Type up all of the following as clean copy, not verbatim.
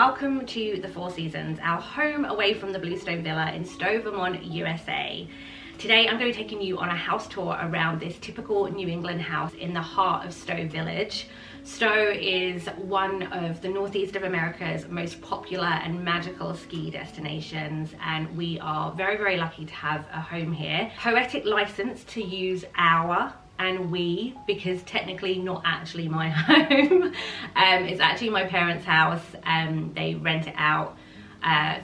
welcome to the Four Seasons, our home away from the Bluestone Villa in Stowe, Vermont, USA. Today I'm going to be taking you on a house tour around this typical New England house in the heart of Stowe Village. Stowe is one of the northeast of America's most popular and magical ski destinations, and we are very, very lucky to have a home here. Poetic license to use our and we, because technically not actually my home. It's actually my parents' house. They rent it out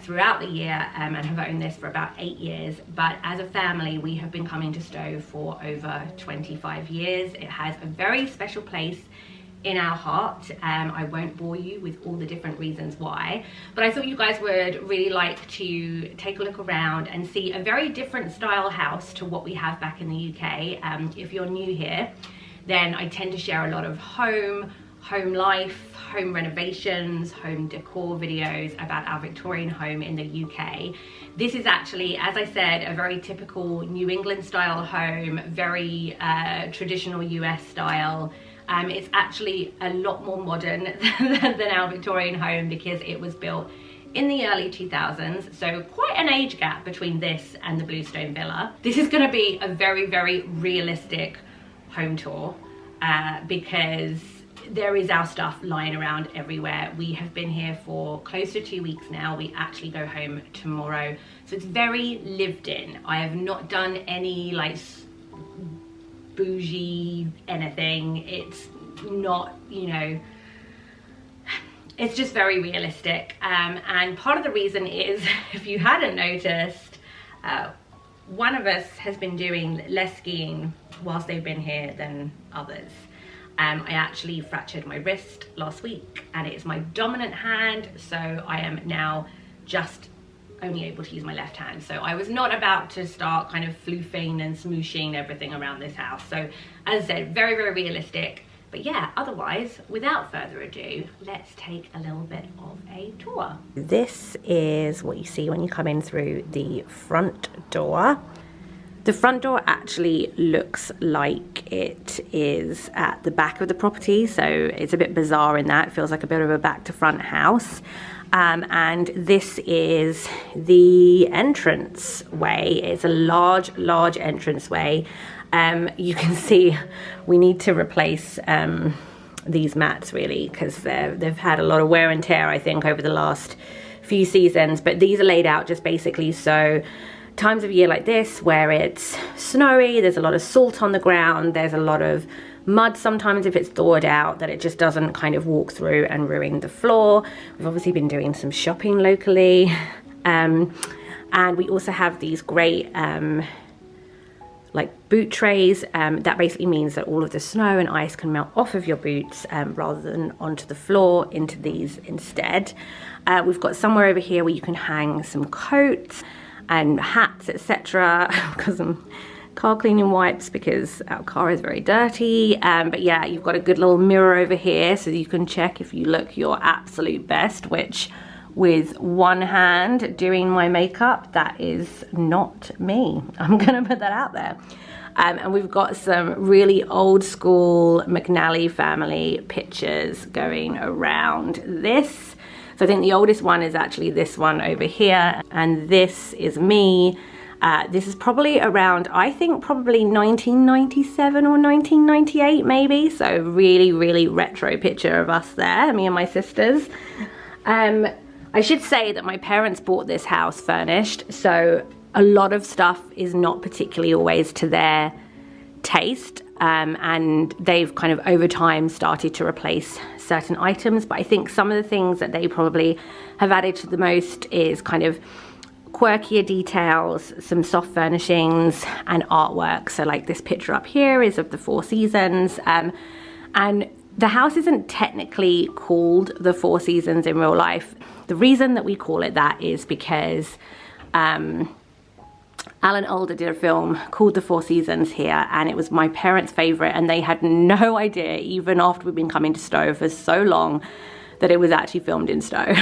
throughout the year and have owned this for about 8 years. But as a family, we have been coming to Stowe for over 25 years. It has a very special place in our heart. I won't bore you with all the different reasons why, but I thought you guys would really like to take a look around and see a very different style house to what we have back in the UK. If you're new here, then I tend to share a lot of home life, home renovations, home decor videos about our Victorian home in the UK. This is actually, as I said, a very typical New England style home, very traditional US style. It's actually a lot more modern than our Victorian home because it was built in the early 2000s, so quite an age gap between this and the Bluestone Villa. This is going to be a very, very realistic home tour because there is our stuff lying around everywhere. We have been here for close to 2 weeks now. We actually go home tomorrow, so it's very lived in. I have not done any like bougie anything. It's not, you know, it's just very realistic, and part of the reason is, if you hadn't noticed, one of us has been doing less skiing whilst they've been here than others. I actually fractured my wrist last week and it's my dominant hand, so I am now just only able to use my left hand. So I was not about to start kind of floofing and smooshing everything around this house. So as I said, very, very realistic. But yeah, otherwise, without further ado, let's take a little bit of a tour. This is what you see when you come in through the front door. The front door actually looks like it is at the back of the property, so it's a bit bizarre in that. It feels like a bit of a back to front house. And this is the entrance way. It's a large entrance way. You can see we need to replace these mats really, because they've had a lot of wear and tear, I think, over the last few seasons. But these are laid out just basically so times of year like this where it's snowy, there's a lot of salt on the ground, there's a lot of mud sometimes if it's thawed out, that it just doesn't kind of walk through and ruin the floor. We've obviously been doing some shopping locally, and we also have these great like boot trays. That basically means that all of the snow and ice can melt off of your boots rather than onto the floor, into these instead. We've got somewhere over here where you can hang some coats and hats, etc. because I'm car cleaning wipes because our car is very dirty. But yeah, you've got a good little mirror over here so you can check if you look your absolute best, which with one hand doing my makeup, that is not me. I'm gonna put that out there. And we've got some really old school McNally family pictures going around this. So I think the oldest one is actually this one over here, and this is me. This is probably around, I think probably 1997 or 1998 maybe. So really, really retro picture of us there, me and my sisters. I should say that my parents bought this house furnished, so a lot of stuff is not particularly always to their taste, and they've kind of over time started to replace certain items. But I think some of the things that they probably have added to the most is kind of quirkier details, some soft furnishings and artwork. So like this picture up here is of the Four Seasons, and the house isn't technically called the Four Seasons in real life. The reason that we call it that is because Alan Alda did a film called The Four Seasons here, and it was my parents' favorite, and they had no idea, even after we've been coming to Stowe for so long, that it was actually filmed in Stowe.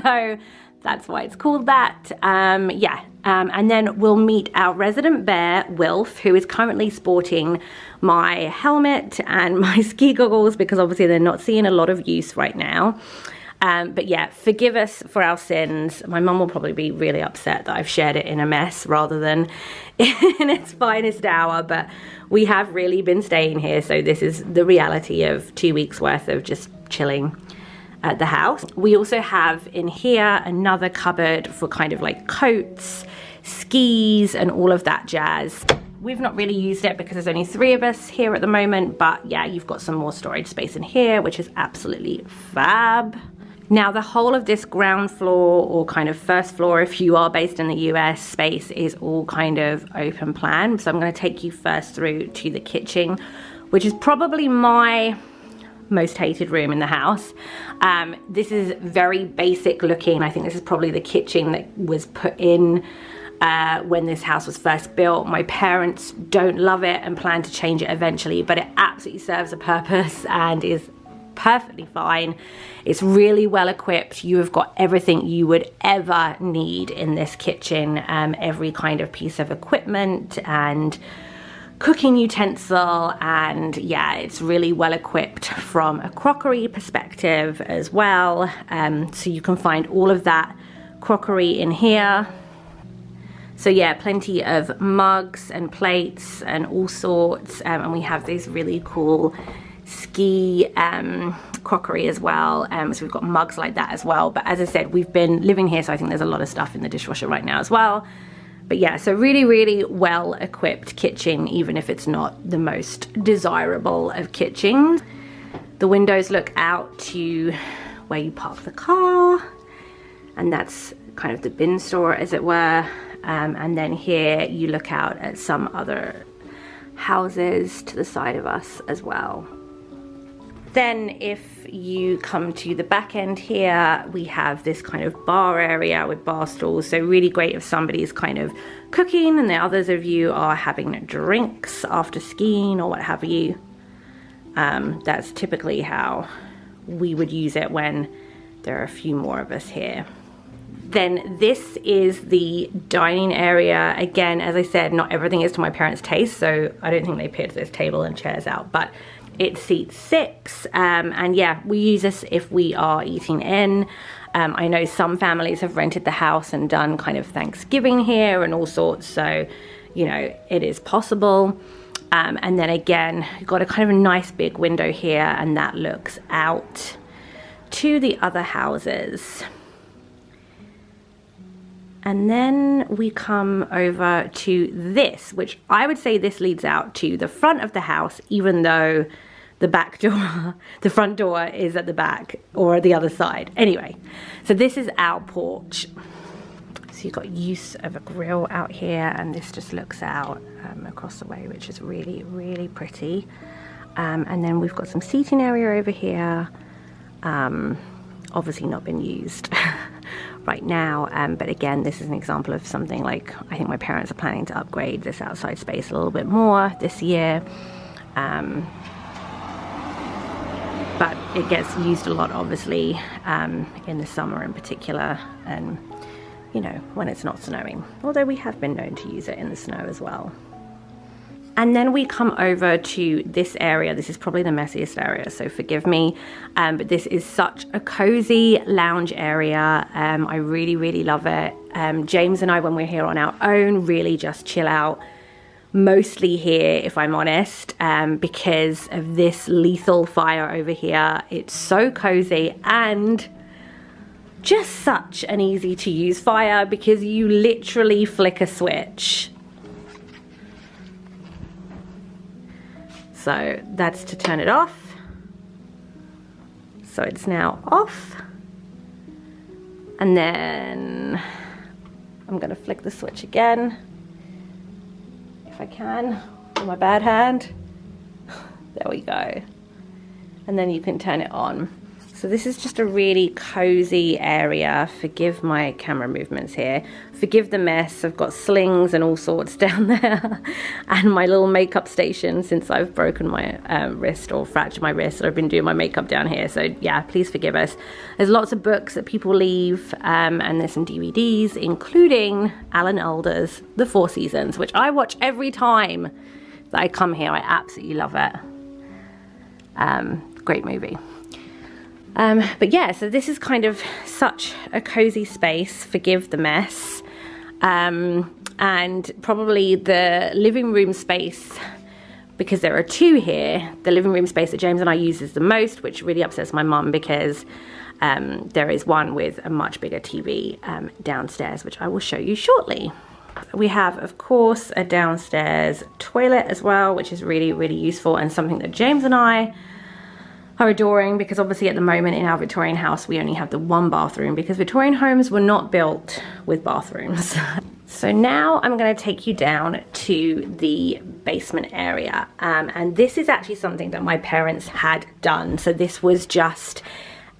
So that's why it's called that. And then we'll meet our resident bear, Wilf, who is currently sporting my helmet and my ski goggles because obviously they're not seeing a lot of use right now. But yeah, forgive us for our sins. My mum will probably be really upset that I've shared it in a mess rather than in its finest hour, but we have really been staying here, so this is the reality of 2 weeks worth of just chilling at the house. We also have in here another cupboard for kind of like coats, skis, and all of that jazz. We've not really used it because there's only 3 of us here at the moment, but yeah, you've got some more storage space in here, which is absolutely fab. Now, the whole of this ground floor, or kind of first floor if you are based in the US, space is all kind of open plan. So I'm going to take you first through to the kitchen, which is probably my most hated room in the house. This is very basic looking. I think this is probably the kitchen that was put in when this house was first built. My parents don't love it and plan to change it eventually, but it absolutely serves a purpose and is perfectly fine. It's really well equipped. You have got everything you would ever need in this kitchen, every kind of piece of equipment and cooking utensil, and yeah, it's really well equipped from a crockery perspective as well. So you can find all of that crockery in here. So yeah, plenty of mugs and plates and all sorts, and we have these really cool ski crockery as well. So we've got mugs like that as well. But as I said, we've been living here, so I think there's a lot of stuff in the dishwasher right now as well. But yeah, so really, really well equipped kitchen, even if it's not the most desirable of kitchens. The windows look out to where you park the car, and that's kind of the bin store, as it were. And then here you look out at some other houses to the side of us as well. Then if you come to the back end here, we have this kind of bar area with bar stools. So really great if somebody's kind of cooking and the others of you are having drinks after skiing or what have you. That's typically how we would use it when there are a few more of us here. Then this is the dining area. Again, as I said, not everything is to my parents' taste, so I don't think they picked this table and chairs out, but it seats 6, and yeah, we use this if we are eating in. I know some families have rented the house and done kind of Thanksgiving here and all sorts, so you know, it is possible. And then again, you've got a kind of a nice big window here, and that looks out to the other houses. And then we come over to this, which I would say this leads out to the front of the house, even though the back door, the front door is at the back or the other side. Anyway, so this is our porch. So you've got use of a grill out here, and this just looks out across the way, which is really, really pretty. And then we've got some seating area over here, obviously not been used right now, but again, this is an example of something like, I think my parents are planning to upgrade this outside space a little bit more this year, but it gets used a lot, obviously, in the summer in particular, and you know, when it's not snowing, although we have been known to use it in the snow as well. And then we come over to this area. This is probably the messiest area, so forgive me. But this is such a cozy lounge area. I really, really love it. James and I, when we're here on our own, really just chill out. Mostly here, if I'm honest, because of this lethal fire over here. It's so cozy and just such an easy to use fire because you literally flick a switch. So that's to turn it off. So it's now off. And then I'm gonna flick the switch again, if I can, with my bad hand. There we go. And then you can turn it on. So this is just a really cozy area. Forgive my camera movements here. Forgive the mess. I've got slings and all sorts down there. And my little makeup station, since I've broken my wrist or fractured my wrist. I've been doing my makeup down here. So yeah, please forgive us. There's lots of books that people leave, and there's some DVDs, including Alan Alda's The Four Seasons, which I watch every time that I come here. I absolutely love it. Great movie. But yeah, so this is kind of such a cozy space, forgive the mess. And probably the living room space, because there are two here, the living room space that James and I uses the most, which really upsets my mum because there is one with a much bigger TV downstairs, which I will show you shortly. We have, of course, a downstairs toilet as well, which is really, really useful and something that James and I are adoring, because obviously at the moment in our Victorian house we only have the one bathroom because Victorian homes were not built with bathrooms. So now I'm going to take you down to the basement area, and this is actually something that my parents had done. So this was just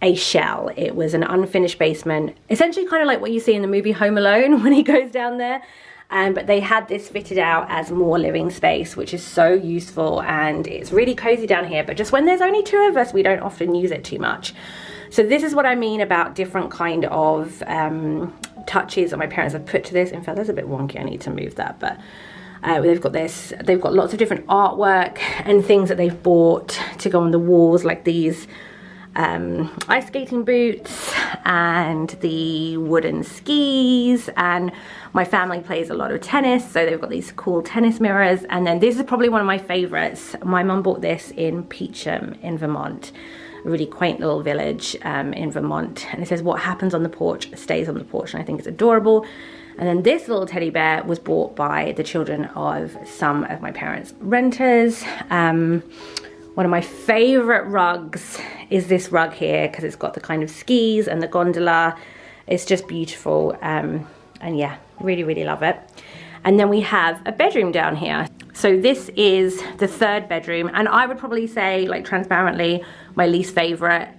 a shell. It was an unfinished basement, essentially kind of like what you see in the movie Home Alone when he goes down there. But they had this fitted out as more living space, which is so useful, and it's really cozy down here. But just when there's only two of us, we don't often use it too much. So this is what I mean about different kind of touches that my parents have put to this. In fact, that's a bit wonky. I need to move that. But they've got this. They've got lots of different artwork and things that they've bought to go on the walls, like these ice skating boots and the wooden skis, and my family plays a lot of tennis, so they've got these cool tennis mirrors. And then this is probably one of my favorites. My mum bought this in Peacham in Vermont, a really quaint little village in Vermont, and it says what happens on the porch stays on the porch, and I think it's adorable. And then this little teddy bear was bought by the children of some of my parents' renters. One of my favorite rugs is this rug here, because it's got the kind of skis and the gondola. It's just beautiful. And yeah, really, really love it. And then we have a bedroom down here. So this is the third bedroom, and I would probably say, like, transparently, my least favorite.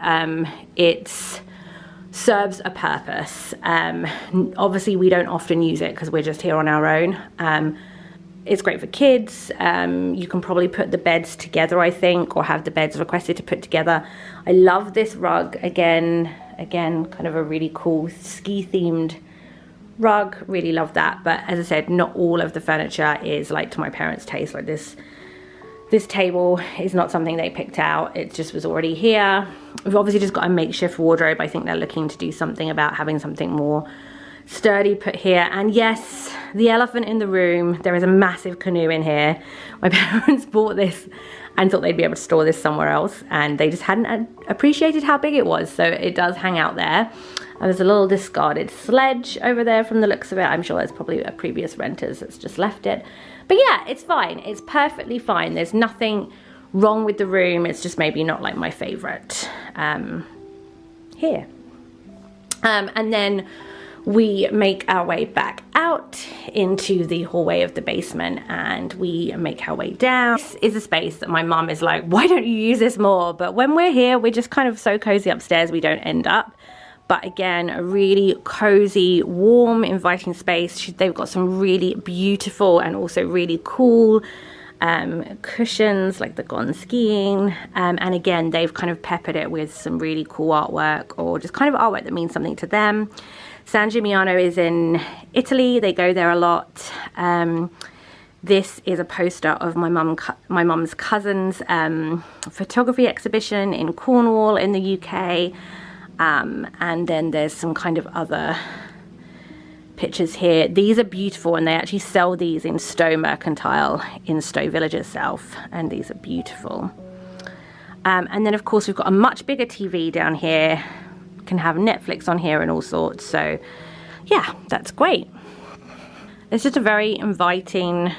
It serves a purpose. Obviously we don't often use it because we're just here on our own. It's great for kids. You can probably put the beds together, I think, or have the beds requested to put together. I love this rug. Again, kind of a really cool ski themed rug. Really love that. But as I said, not all of the furniture is like to my parents' taste. Like this table is not something they picked out. It just was already here. We've obviously just got a makeshift wardrobe. I think they're looking to do something about having something more sturdy put here. And yes, the elephant in the room, there is a massive canoe in here. My parents bought this and thought they'd be able to store this somewhere else, and they just hadn't appreciated how big it was, so it does hang out there. And there's a little discarded sledge over there from the looks of it. I'm sure there's probably a previous renters that's just left it. But yeah, it's fine. It's perfectly fine. There's nothing wrong with the room. It's just maybe not like my favorite here. And then we make our way back out into the hallway of the basement, and we make our way down. This is a space that my mum is like, why don't you use this more? But when we're here, we're just kind of so cozy upstairs, we don't end up. But again, a really cozy, warm, inviting space. They've got some really beautiful and also really cool cushions, like the gone skiing. And again, they've kind of peppered it with some really cool artwork, or just kind of artwork that means something to them. San Gimignano is in Italy. They go there a lot. This is a poster of my mum's cousin's photography exhibition in Cornwall in the UK. And then there's some kind of other pictures here. These are beautiful, and they actually sell these in Stowe Mercantile in Stowe Village itself, and these are beautiful. And then of course we've got a much bigger TV down here. Can have Netflix on here and all sorts, so yeah, that's great. It's just a very inviting,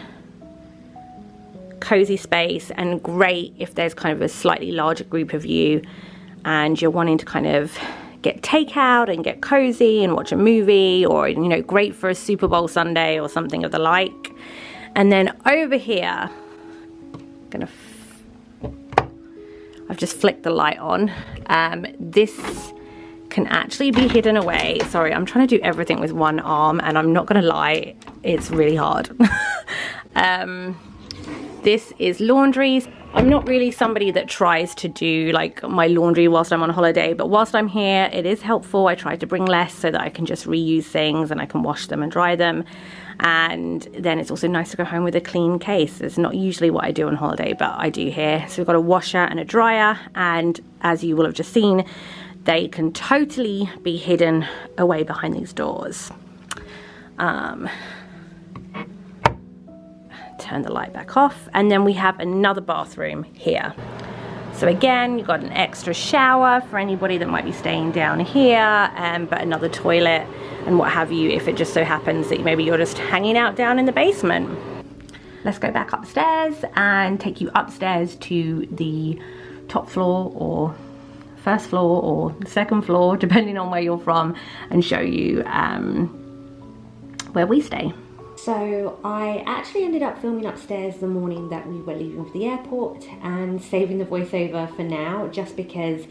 cozy space, and great if there's kind of a slightly larger group of you and you're wanting to kind of get takeout and get cozy and watch a movie, or, you know, great for a Super Bowl Sunday or something of the like. And then over here, I've just flicked the light on. This can actually be hidden away. Sorry, I'm trying to do everything with one arm, and I'm not gonna lie, it's really hard. This is laundry. I'm not really somebody that tries to do like my laundry whilst I'm on holiday, but whilst I'm here, it is helpful. I try to bring less so that I can just reuse things and I can wash them and dry them. And then it's also nice to go home with a clean case. It's not usually what I do on holiday, but I do here. So we've got a washer and a dryer, and as you will have just seen, they can totally be hidden away behind these doors. Turn the light back off, and then we have another bathroom here. So again, you've got an extra shower for anybody that might be staying down here, but another toilet and what have you if it just so happens that maybe you're just hanging out down in the basement. Let's go back upstairs and take you upstairs to the top floor or first floor or second floor, depending on where you're from, and show you where we stay. So I actually ended up filming upstairs the morning that we were leaving for the airport and saving the voiceover for now, just because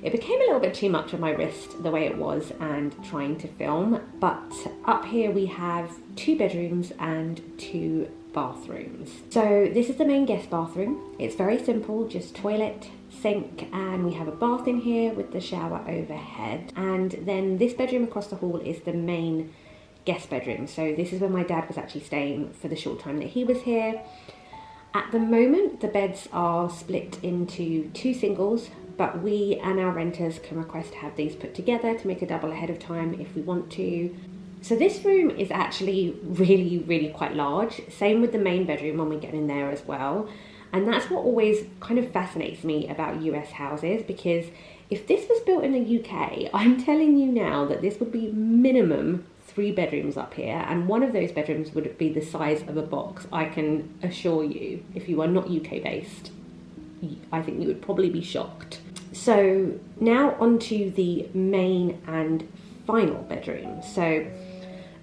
it became a little bit too much on my wrist the way it was and trying to film. But up here we have 2 bedrooms and 2 bathrooms. So this is the main guest bathroom. It's very simple, just toilet, sink, and we have a bath in here with the shower overhead. And then this bedroom across the hall is the main guest bedroom. So this is where my dad was actually staying for the short time that he was here. At the moment, the beds are split into 2 singles, but we and our renters can request to have these put together to make a double ahead of time if we want to. So this room is actually really quite large. Same with the main bedroom when we get in there as well. And that's what always kind of fascinates me about US houses, because if this was built in the UK, I'm telling you now that this would be minimum 3 bedrooms up here, and one of those bedrooms would be the size of a box. I can assure you, if you are not UK based, I think you would probably be shocked. So now onto the main and final bedroom. So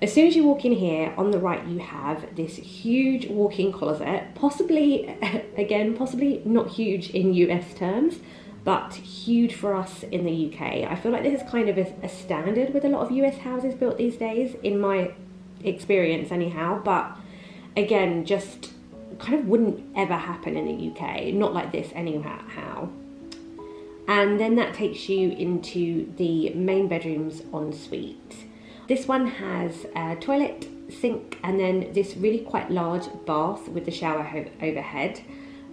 as soon as you walk in here, on the right you have this huge walk-in closet, possibly, again, possibly not huge in US terms, but huge for us in the UK. I feel like this is kind of a standard with a lot of US houses built these days, in my experience anyhow, but again, just kind of wouldn't ever happen in the UK, not like this anyhow. And then that takes you into the main bedroom's ensuite. This one has a toilet, sink, and then this really quite large bath with the shower overhead.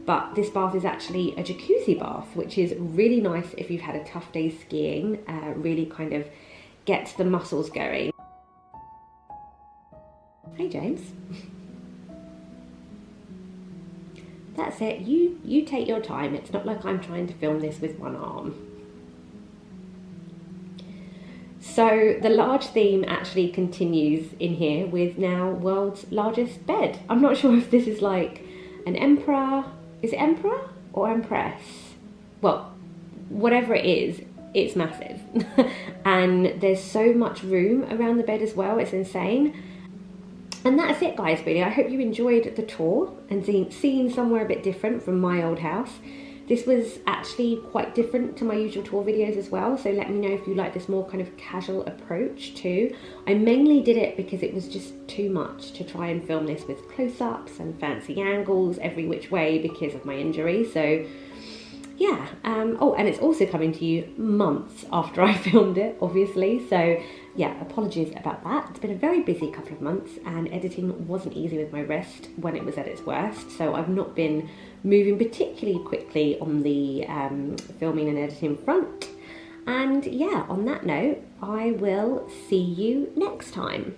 But this bath is actually a jacuzzi bath, which is really nice if you've had a tough day skiing, really kind of gets the muscles going. Hey James. That's it, you take your time. It's not like I'm trying to film this with one arm. So the large theme actually continues in here with now world's largest bed. I'm not sure if this is like an emperor. Is it emperor or empress? Well, whatever it is, it's massive. And there's so much room around the bed as well, it's insane. And that's it guys, really. I hope you enjoyed the tour and seeing somewhere a bit different from my old house. This was actually quite different to my usual tour videos as well, so let me know if you like this more kind of casual approach too. I mainly did it because it was just too much to try and film this with close-ups and fancy angles every which way because of my injury, so yeah. Oh, and it's also coming to you months after I filmed it, obviously, so yeah, apologies about that. It's been a very busy couple of months and editing wasn't easy with my wrist when it was at its worst, so I've not been moving particularly quickly on the filming and editing front. And yeah, on that note, I will see you next time.